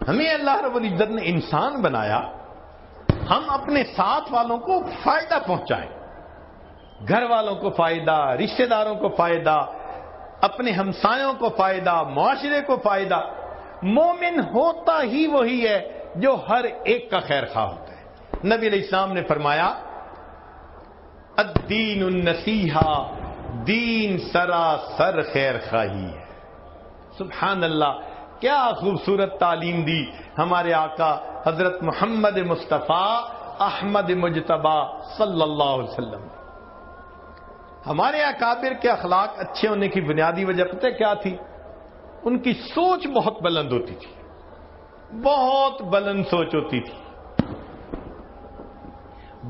ہمیں اللہ رب العزت نے انسان بنایا، ہم اپنے ساتھ والوں کو فائدہ پہنچائیں، گھر والوں کو فائدہ، رشتہ داروں کو فائدہ، اپنے ہمسایوں کو فائدہ، معاشرے کو فائدہ۔ مومن ہوتا ہی وہی ہے جو ہر ایک کا خیر خواہ ہوتا ہے۔ نبی علیہ السلام نے فرمایا الدین النصیحہ، دین سراسر خیر خواہی ہے۔ سبحان اللہ، کیا خوبصورت تعلیم دی ہمارے آقا حضرت محمد مصطفیٰ احمد مجتبیٰ صلی اللہ علیہ وسلم۔ ہمارے اکابر کے اخلاق اچھے ہونے کی بنیادی وجہ پتہ کیا تھی؟ ان کی سوچ بہت بلند ہوتی تھی، بہت بلند سوچ ہوتی تھی۔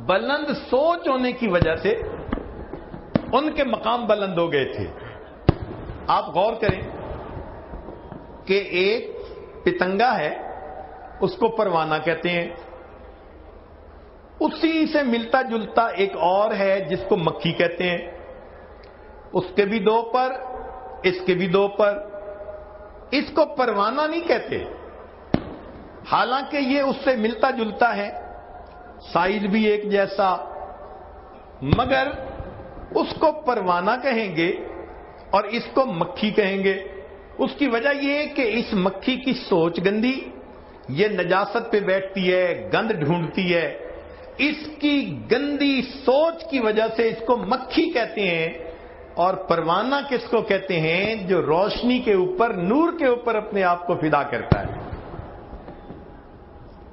بلند سوچ ہونے کی وجہ سے ان کے مقام بلند ہو گئے تھے۔ آپ غور کریں کہ ایک پتنگا ہے، اس کو پروانہ کہتے ہیں، اسی سے ملتا جلتا ایک اور ہے جس کو مکھی کہتے ہیں، اس کے بھی دو پر، اس کے بھی دو پر، اس کو پروانہ نہیں کہتے، حالانکہ یہ اس سے ملتا جلتا ہے، سائز بھی ایک جیسا، مگر اس کو پروانہ کہیں گے اور اس کو مکھی کہیں گے۔ اس کی وجہ یہ کہ اس مکھی کی سوچ گندی، یہ نجاست پہ بیٹھتی ہے، گند ڈھونڈتی ہے، اس کی گندی سوچ کی وجہ سے اس کو مکھی کہتے ہیں۔ اور پروانہ کس کو کہتے ہیں؟ جو روشنی کے اوپر، نور کے اوپر اپنے آپ کو فدا کرتا ہے۔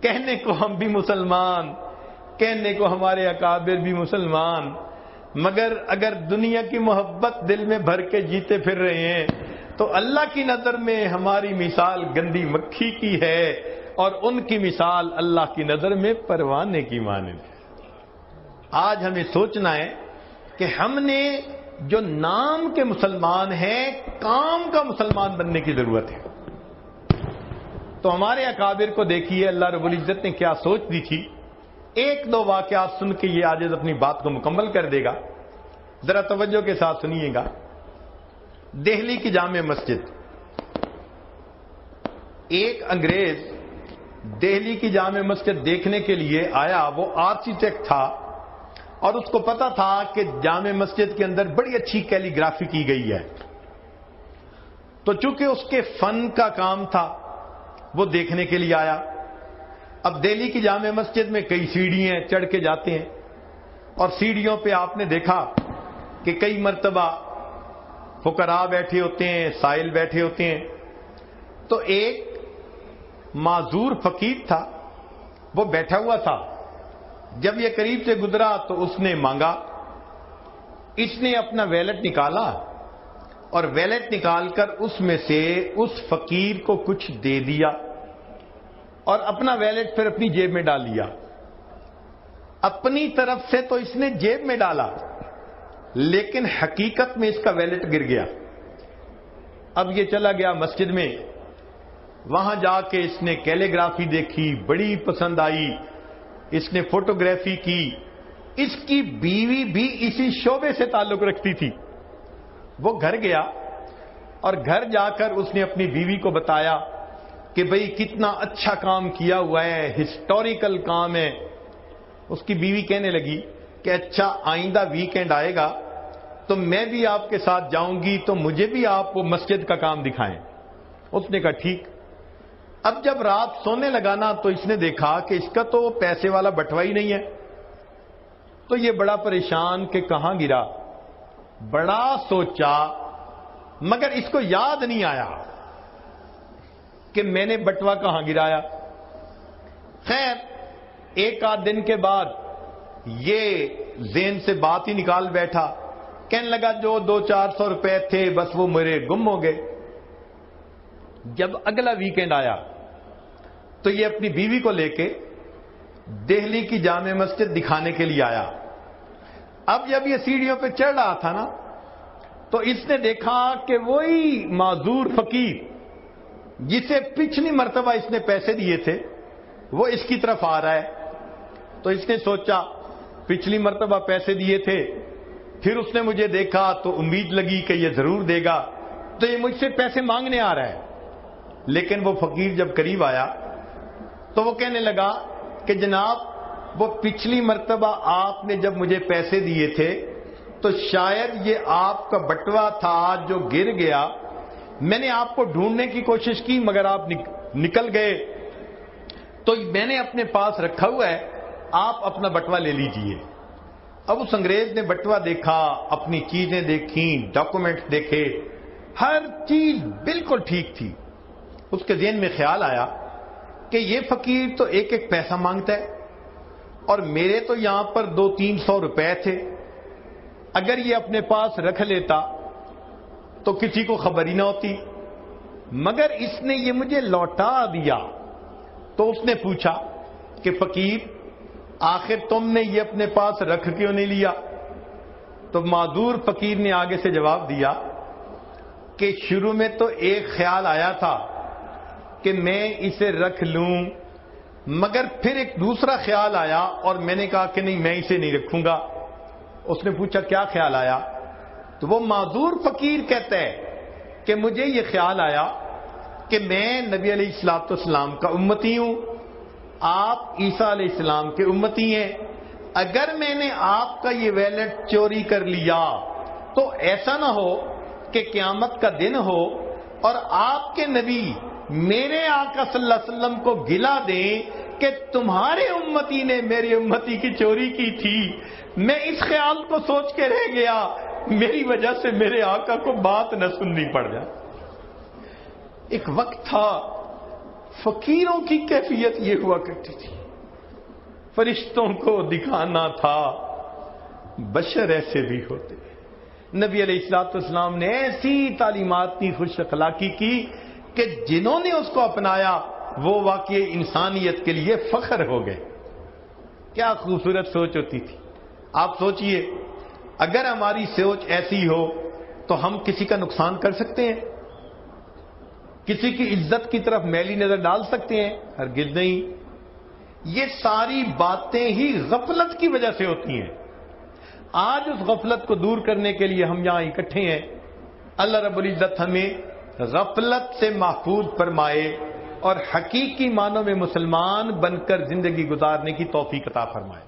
کہنے کو ہم بھی مسلمان، کہنے کو ہمارے اکابر بھی مسلمان، مگر اگر دنیا کی محبت دل میں بھر کے جیتے پھر رہے ہیں تو اللہ کی نظر میں ہماری مثال گندی مکھی کی ہے اور ان کی مثال اللہ کی نظر میں پروانے کی مانند ہے۔ آج ہمیں سوچنا ہے کہ ہم نے جو نام کے مسلمان ہیں، کام کا مسلمان بننے کی ضرورت ہے۔ تو ہمارے اکابر کو دیکھیے اللہ رب العزت نے کیا سوچ دی تھی۔ ایک دو واقعات سن کے یہ عاجز اپنی بات کو مکمل کر دے گا، ذرا توجہ کے ساتھ سنیے گا۔ دہلی کی جامع مسجد، ایک انگریز دہلی کی جامع مسجد دیکھنے کے لیے آیا، وہ آرکیٹیکٹ تھا اور اس کو پتا تھا کہ جامع مسجد کے اندر بڑی اچھی کیلی گرافی کی گئی ہے، تو چونکہ اس کے فن کا کام تھا وہ دیکھنے کے لیے آیا۔ اب دہلی کی جامع مسجد میں کئی سیڑھیاں چڑھ کے جاتے ہیں اور سیڑھیوں پہ آپ نے دیکھا کہ کئی مرتبہ فقراء بیٹھے ہوتے ہیں، سائل بیٹھے ہوتے ہیں۔ تو ایک معذور فقیر تھا، وہ بیٹھا ہوا تھا۔ جب یہ قریب سے گزرا تو اس نے مانگا، اس نے اپنا ویلٹ نکالا اور ویلٹ نکال کر اس میں سے اس فقیر کو کچھ دے دیا اور اپنا ویلٹ پھر اپنی جیب میں ڈال لیا۔ اپنی طرف سے تو اس نے جیب میں ڈالا، لیکن حقیقت میں اس کا ویلٹ گر گیا۔ اب یہ چلا گیا مسجد میں، وہاں جا کے اس نے کیلیگرافی دیکھی، بڑی پسند آئی، اس نے فوٹوگرافی کی۔ اس کی بیوی بھی اسی شعبے سے تعلق رکھتی تھی۔ وہ گھر گیا اور گھر جا کر اس نے اپنی بیوی کو بتایا کہ بھئی کتنا اچھا کام کیا ہوا ہے، ہسٹوریکل کام ہے۔ اس کی بیوی کہنے لگی کہ اچھا آئندہ ویکینڈ آئے گا تو میں بھی آپ کے ساتھ جاؤں گی، تو مجھے بھی آپ وہ مسجد کا کام دکھائیں۔ اس نے کہا ٹھیک۔ اب جب رات سونے لگا نا تو اس نے دیکھا کہ اس کا تو پیسے والا بٹوا ہی نہیں ہے، تو یہ بڑا پریشان کہ کہاں گرا، بڑا سوچا، مگر اس کو یاد نہیں آیا کہ میں نے بٹوا کہاں گرایا۔ خیر ایک آدھ دن کے بعد یہ ذہن سے بات ہی نکال بیٹھا، کہنے لگا جو 200-400 روپے تھے بس وہ میرے گم ہو گئے۔ جب اگلا ویکینڈ آیا تو یہ اپنی بیوی کو لے کے دہلی کی جامع مسجد دکھانے کے لیے آیا۔ اب جب یہ سیڑھیوں پہ چڑھ رہا تھا نا تو اس نے دیکھا کہ وہی معذور فقیر جسے پچھلی مرتبہ اس نے پیسے دیے تھے وہ اس کی طرف آ رہا ہے۔ تو اس نے سوچا پچھلی مرتبہ پیسے دیے تھے، پھر اس نے مجھے دیکھا تو امید لگی کہ یہ ضرور دے گا، تو یہ مجھ سے پیسے مانگنے آ رہا ہے۔ لیکن وہ فقیر جب قریب آیا تو وہ کہنے لگا کہ جناب وہ پچھلی مرتبہ آپ نے جب مجھے پیسے دیے تھے تو شاید یہ آپ کا بٹوا تھا جو گر گیا، میں نے آپ کو ڈھونڈنے کی کوشش کی مگر آپ نکل گئے، تو میں نے اپنے پاس رکھا ہوا ہے، آپ اپنا بٹوا لے لیجئے۔ اب اس انگریز نے بٹوا دیکھا، اپنی چیزیں دیکھیں، ڈاکومنٹس دیکھے، ہر چیز بالکل ٹھیک تھی۔ اس کے ذہن میں خیال آیا کہ یہ فقیر تو ایک ایک پیسہ مانگتا ہے اور میرے تو یہاں پر 200-300 روپے تھے، اگر یہ اپنے پاس رکھ لیتا تو کسی کو خبر ہی نہ ہوتی، مگر اس نے یہ مجھے لوٹا دیا۔ تو اس نے پوچھا کہ فقیر آخر تم نے یہ اپنے پاس رکھ کیوں نہیں لیا؟ تو معذور فقیر نے آگے سے جواب دیا کہ شروع میں تو ایک خیال آیا تھا کہ میں اسے رکھ لوں، مگر پھر ایک دوسرا خیال آیا اور میں نے کہا کہ نہیں، میں اسے نہیں رکھوں گا۔ اس نے پوچھا کیا خیال آیا؟ تو وہ معذور فقیر کہتا ہے کہ مجھے یہ خیال آیا کہ میں نبی علیہ الصلوۃ والسلام کا امتی ہوں، آپ عیسیٰ علیہ السلام کے امتی ہیں، اگر میں نے آپ کا یہ ویلٹ چوری کر لیا تو ایسا نہ ہو کہ قیامت کا دن ہو اور آپ کے نبی میرے آقا صلی اللہ علیہ وسلم کو گلا دیں کہ تمہارے امتی نے میرے امتی کی چوری کی تھی۔ میں اس خیال کو سوچ کے رہ گیا، میری وجہ سے میرے آقا کو بات نہ سننی پڑ جائے۔ ایک وقت تھا فقیروں کی کیفیت یہ ہوا کرتی تھی، فرشتوں کو دکھانا تھا بشر ایسے بھی ہوتے۔ نبی علیہ الصلوۃ والسلام نے ایسی تعلیمات کی خوش اخلاقی کی کہ جنہوں نے اس کو اپنایا وہ واقعی انسانیت کے لیے فخر ہو گئے۔ کیا خوبصورت سوچ ہوتی تھی۔ آپ سوچئے اگر ہماری سوچ ایسی ہو تو ہم کسی کا نقصان کر سکتے ہیں؟ کسی کی عزت کی طرف میلی نظر ڈال سکتے ہیں؟ ہرگز نہیں۔ یہ ساری باتیں ہی غفلت کی وجہ سے ہوتی ہیں۔ آج اس غفلت کو دور کرنے کے لیے ہم یہاں اکٹھے ہیں۔ اللہ رب العزت ہمیں غفلت سے محفوظ فرمائے اور حقیقی معنوں میں مسلمان بن کر زندگی گزارنے کی توفیق عطا فرمائے۔